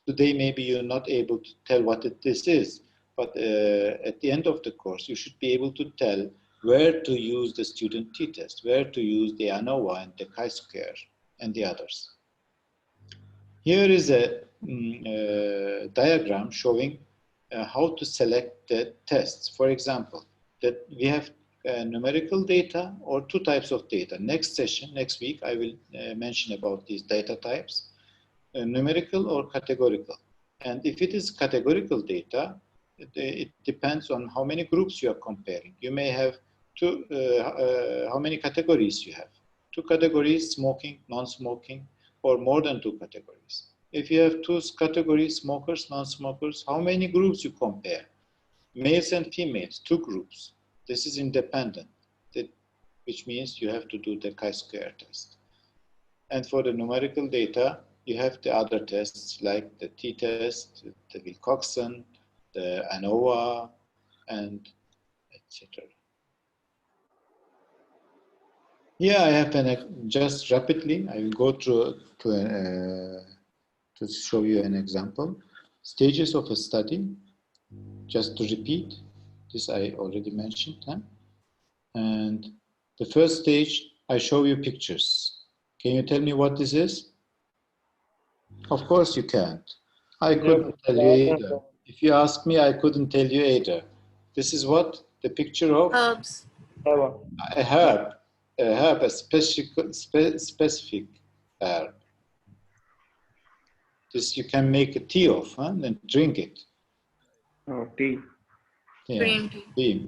today maybe you're not able to tell what this is, but at the end of the course, you should be able to tell where to use the student t-test, where to use the ANOVA and the chi-square and the others. Here is a diagram showing how to select the tests. For example, that we have numerical data or two types of data. Next session, next week, I will mention about these data types, numerical or categorical. And if it is categorical data, it depends on how many groups you are comparing. You may have how many categories you have. 2 categories, smoking, non-smoking, or more than 2 categories. If you have 2 categories, smokers, non-smokers, how many groups you compare? Males and females, 2 groups. This is independent, which means you have to do the chi-square test. And for the numerical data, you have the other tests like the t-test, the Wilcoxon, the ANOVA, and etc. Here I have just rapidly, I will go through to show you an example. Stages of a study, just to repeat, this I already mentioned. And the first stage, I show you pictures. Can you tell me what this is? Of course you can't. I couldn't tell you either. If you ask me, I couldn't tell you either. This is what? The picture of? Herbs. A herb. A specific herb. This you can make a tea of, huh? And drink it. Oh, tea. Yeah. Green tea. Tea.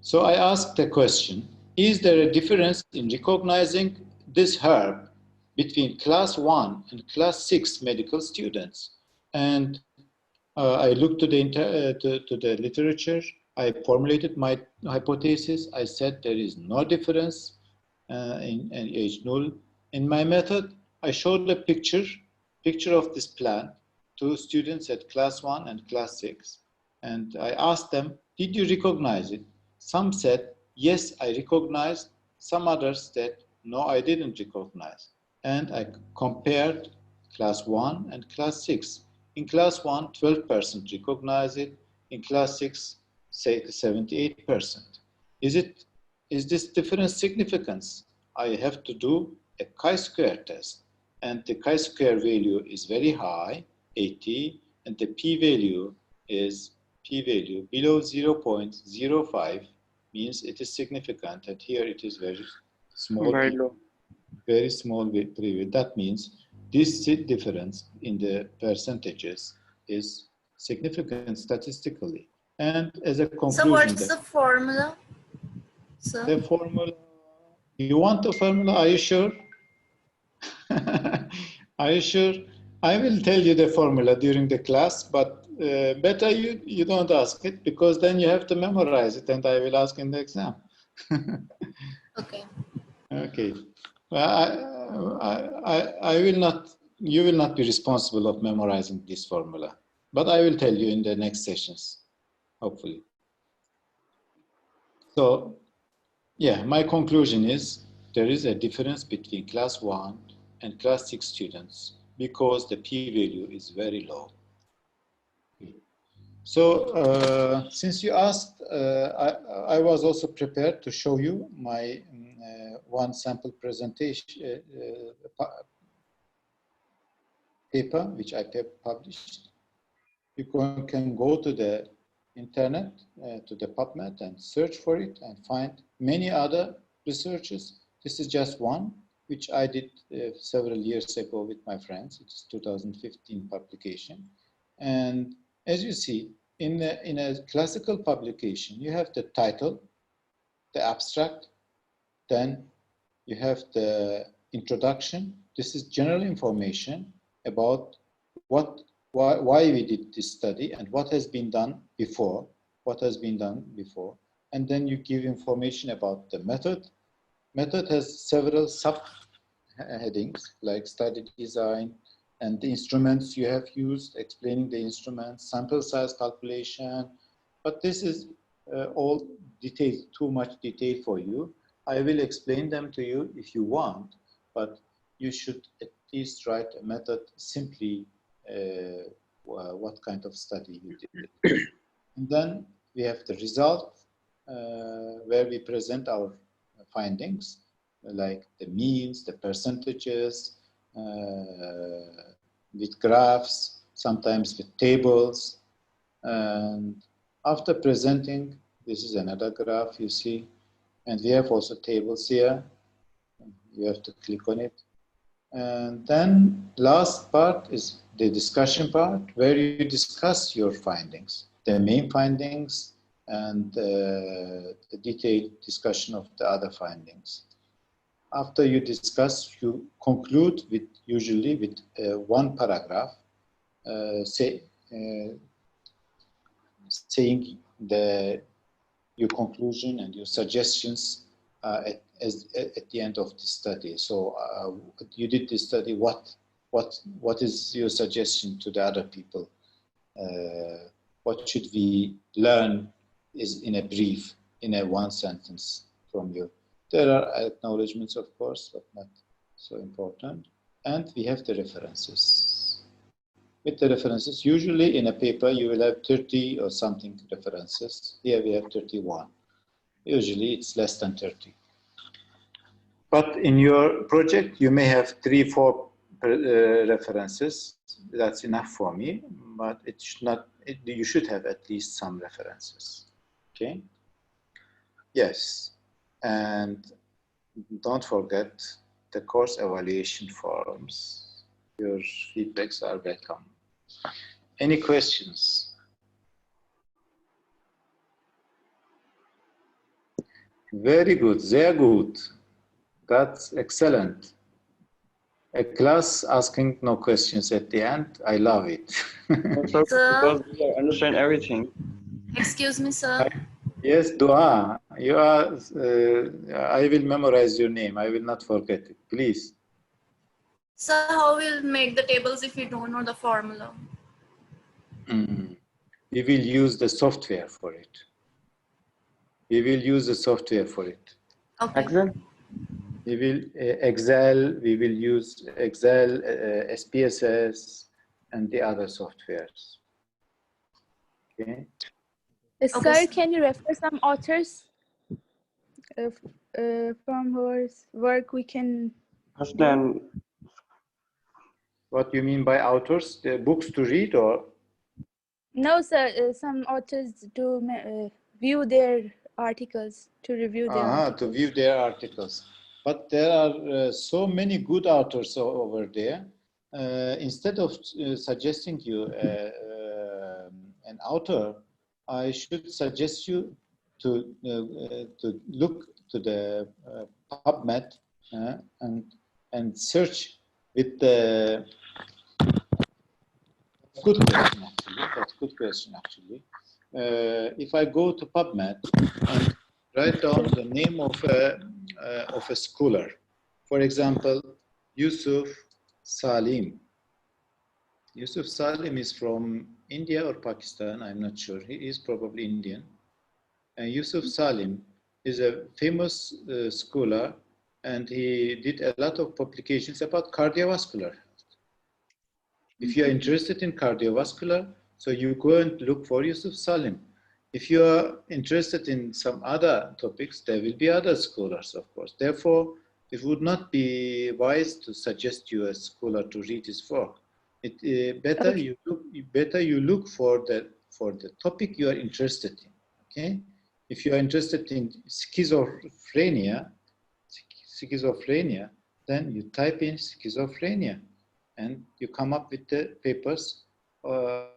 So I asked the question, is there a difference in recognizing this herb between class 1 and class 6 medical students? And I looked to the literature. I formulated my hypothesis. I said there is no difference in age null. In my method, I showed a picture of this plant to students at class 1 and class 6. And I asked them, did you recognize it? Some said, yes, I recognized. Some others said, no, I didn't recognize. And I compared class 1 and class 6. In class 1, 12% recognize it. In class 6, say 78%. Is this difference significant? I have to do a chi-square test. And the chi-square value is very high, 80, and the p-value is p-value below 0.05 means it is significant, and here it is very small, Very low. very small p-value. That means this difference in the percentages is significant statistically. And as a conclusion, So what's the formula? So the formula, you want the formula, are you sure? Are you sure? I will tell you the formula during the class, but better you don't ask it, because then you have to memorize it and I will ask in the exam. okay. Okay. Well, I will not, you will not be responsible of memorizing this formula, but I will tell you in the next sessions, hopefully. So, yeah, my conclusion is there is a difference between class 1 and class 6 students because the p-value is very low. So, since you asked, I was also prepared to show you my one sample presentation paper, which I published. You can go to the internet, to the PubMed, and search for it and find many other researches. This is just one, which I did several years ago with my friends. It's 2015 publication. And as you see, in a classical publication, you have the title, the abstract, then you have the introduction. This is general information about why we did this study and what has been done before, and then you give information about the method. Method has several sub-headings like study design and the instruments you have used, explaining the instruments, sample size calculation, but this is all detail, too much detail for you. I will explain them to you if you want, but you should at least write a method simply what kind of study you did. And then we have the result where we present our findings, like the means, the percentages, with graphs, sometimes with tables. And after presenting, this is another graph you see, and we have also tables here. You have to click on it. And then last part is the discussion part, where you discuss your findings, the main findings, and the detailed discussion of the other findings. After you discuss, you conclude with usually with one paragraph, saying your conclusion and your suggestions at the end of the study. So you did this study. What is your suggestion to the other people? What should we learn? Is in a brief, in a one sentence from you. There are acknowledgements, of course, but not so important. And we have the references. With the references, usually in a paper you will have 30 or something references. Here we have 31. Usually it's less than 30. But in your project, you may have 3-4 references. That's enough for me, but it should not, you should have at least some references. Okay? Yes. And don't forget the course evaluation forms. Your feedbacks are welcome. Any questions? Very good, sehr gut. That's excellent. A class asking no questions at the end. I love it. So, Sir, because we understand everything. excuse me, sir. Yes, Dua. You are. I will memorize your name. I will not forget it. Please. Sir, how we'll make the tables if we don't know the formula? We will use the software for it. We will use the software for it. Okay. Excel? We will Excel. We will use Excel, SPSS, and the other softwares. Okay. Sir, can you refer some authors from whose work we can? Hassan, What you mean by authors? The books to read, or? No, sir. Some authors to view their articles, to review their articles. To view their articles. But there are so many good authors over there. Instead of suggesting you an author, I should suggest you to look to the PubMed and search with the. Good question, actually. That's a good question, actually. If I go to PubMed and write down the name of a scholar, for example, Yusuf Salim. Yusuf Salim is from India or Pakistan, I'm not sure. He is probably Indian. And Yusuf Salim is a famous scholar, and he did a lot of publications about cardiovascular. If you are interested in cardiovascular, so you go and look for Yusuf Salim. If you are interested in some other topics, there will be other scholars, of course. Therefore, it would not be wise to suggest you a scholar to read his work. Better you look for the topic you are interested in. Okay, if you are interested in schizophrenia, then you type in schizophrenia, and you come up with the papers about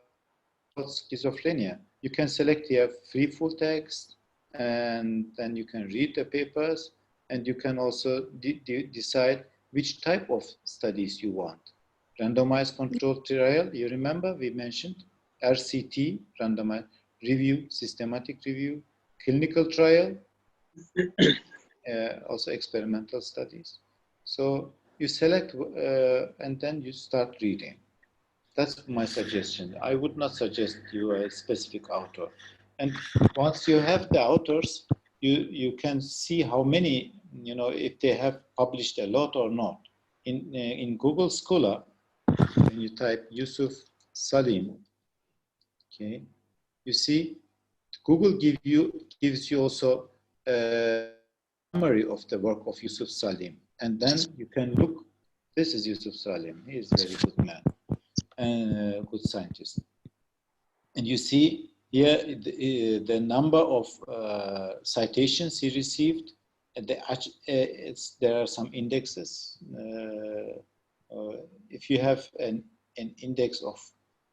schizophrenia. You can select here free full text, and then you can read the papers, and you can also decide which type of studies you want. Randomized controlled trial, you remember we mentioned RCT, randomized review, systematic review, clinical trial, also experimental studies. So you select and then you start reading. That's my suggestion. I would not suggest you a specific author. And once you have the authors, you can see how many, if they have published a lot or not. In Google Scholar, when you type Yusuf Salim, okay, you see Google gives you also a summary of the work of Yusuf Salim. And then you can look, this is Yusuf Salim. He is a very good man and good scientist. And you see here the number of citations he received. There are some indexes. If you have an index of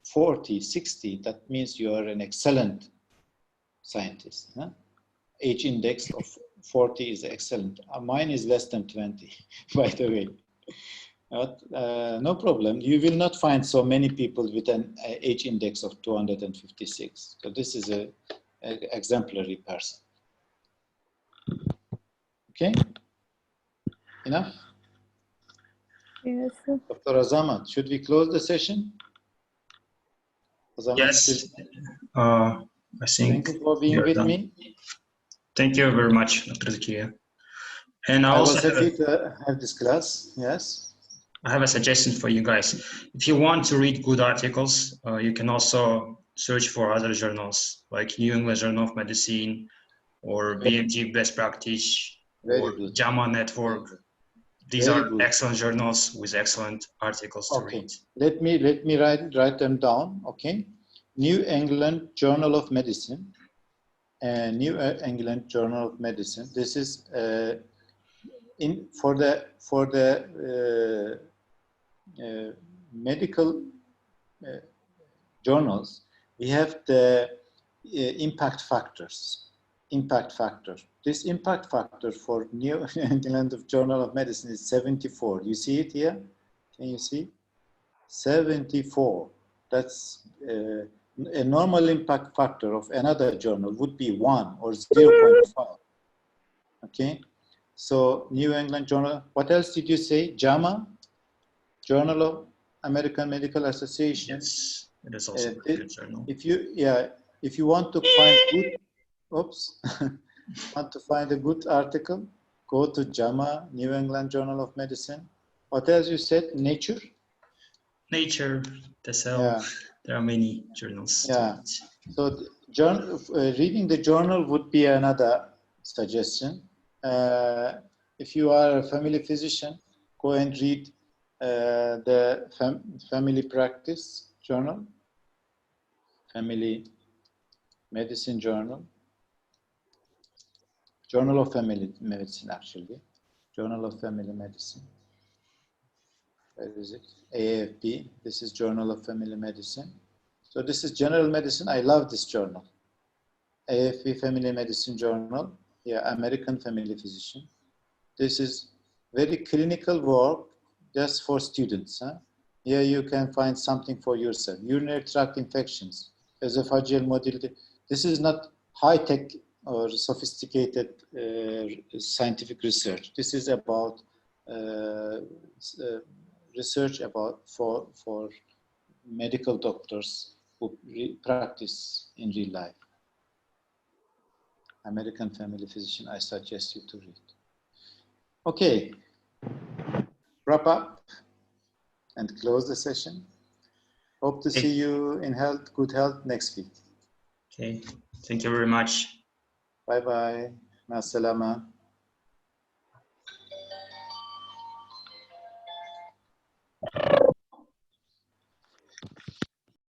40, 60, that means you are an excellent scientist. Huh? Age index of 40 is excellent. Mine is less than 20, by the way. But, no problem. You will not find so many people with an age index of 256. So this is an exemplary person. Okay? Enough? Yes, sir. Dr. Azamat, should we close the session? Azamat, Yes. I think. Thank you for being with me. Thank you very much, Dr. Zakia. And I was happy to have this class. Yes. I have a suggestion for you guys. If you want to read good articles, you can also search for other journals like New England Journal of Medicine or BMG Best Practice or JAMA Network. These are excellent journals with excellent articles to read. Let me write them down. Okay. New England Journal of Medicine. New England Journal of Medicine. This is for the medical journals, we have the impact factors. Impact factor. This impact factor for New England Journal of Medicine is 74. You see it here? Can you see? 74. That's a normal impact factor of another journal would be 1 or 0.5. Okay. So New England Journal. What else did you say? JAMA, Journal of American Medical Association. Yes, it is also a good journal. If you want to find good, want to find a good article, go to JAMA, New England Journal of Medicine. What else you said? Nature? Nature, the Cell. Yeah. There are many journals. Yeah. So reading the journal would be another suggestion. If you are a family physician, go and read the Family Practice Journal, Family Medicine Journal, Journal of Family Medicine, actually, Journal of Family Medicine. Where is it? AAFP. This is Journal of Family Medicine. So this is General Medicine. I love this journal. AFP Family Medicine Journal. Yeah, American Family Physician. This is very clinical work just for students. Huh? Here you can find something for yourself. Urinary tract infections, esophageal motility. This is not high-tech or sophisticated scientific research. This is about research about for medical doctors who practice in real life. American Family Physician, I suggest you to read. Okay, wrap up and close the session. Hope to see you in good health next week. Okay, thank you very much. Bye-bye. Ma salama.